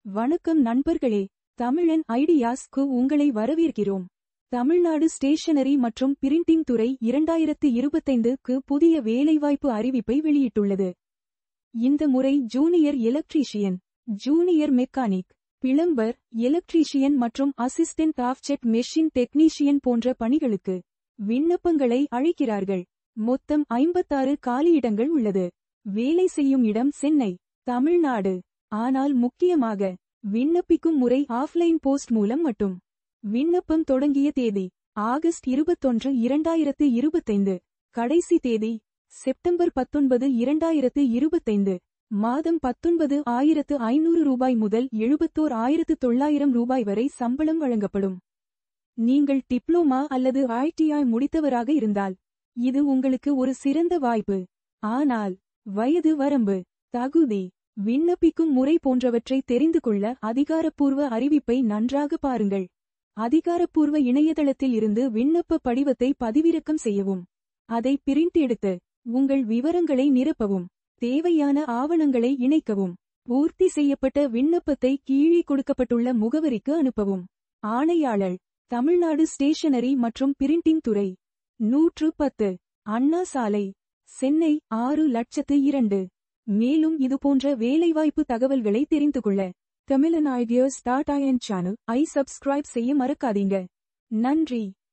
வணக்கம் நண்பர்களே, தமிழன் ஐடியாஸ்க்கு உங்களை வரவேற்கிறோம். தமிழ்நாடு ஸ்டேஷனரி மற்றும் பிரிண்டிங் துறை 2025க்கு புதிய வேலைவாய்ப்பு அறிவிப்பை வெளியிட்டுள்ளது. இந்த முறை junior electrician, junior mechanic, plumber, electrician மற்றும் அசிஸ்டன்ட் ஆஃப்செட் மெஷின் டெக்னீஷியன் போன்ற பணிகளுக்கு விண்ணப்பங்களை அழைக்கிறார்கள். மொத்தம் 56 காலியிடங்கள் உள்ளது. வேலை செய்யும் இடம் சென்னை, தமிழ்நாடு. ஆனால் முக்கியமாக விண்ணப்பிக்கும் முறை ஆஃப்லைன் போஸ்ட் மூலம் மட்டும். விண்ணப்பம் தொடங்கிய தேதி ஆகஸ்ட் 21, 2025. கடைசி தேதி செப்டம்பர் 19, 2025. மாதம் 19,500 ரூபாய் முதல் 71,900 ரூபாய் வரை சம்பளம் வழங்கப்படும். நீங்கள் டிப்ளோமா அல்லது ITI முடித்தவராக இருந்தால் இது உங்களுக்கு ஒரு சிறந்த வாய்ப்பு. ஆனால் வயது வரம்பு, தகுதி, விண்ணப்பிக்கும் முறை போன்றவற்றை தெரிந்து கொள்ள அதிகாரப்பூர்வ அறிவிப்பை நன்றாக பாருங்கள். அதிகாரப்பூர்வ இணையதளத்தில் இருந்து விண்ணப்ப படிவத்தை பதிவிறக்கம் செய்யவும். அதை பிரிண்ட் எடுத்து உங்கள் விவரங்களை நிரப்பவும். தேவையான ஆவணங்களை இணைக்கவும். பூர்த்தி செய்யப்பட்ட விண்ணப்பத்தை கீழே கொடுக்கப்பட்டுள்ள முகவரிக்கு அனுப்பவும். ஆணையாளர், தமிழ்நாடு ஸ்டேஷனரி மற்றும் பிரிண்டிங் துறை, 110, அண்ணா சாலை, சென்னை 6,02,000. மேலும் இதுபோன்ற வேலைவாய்ப்பு தகவல்களை தெரிந்து கொள்ள தமிழன் ஐடியாஸ்.in சேனல் ஐ சப்ஸ்கிரைப் செய்ய மறக்காதீங்க. நன்றி.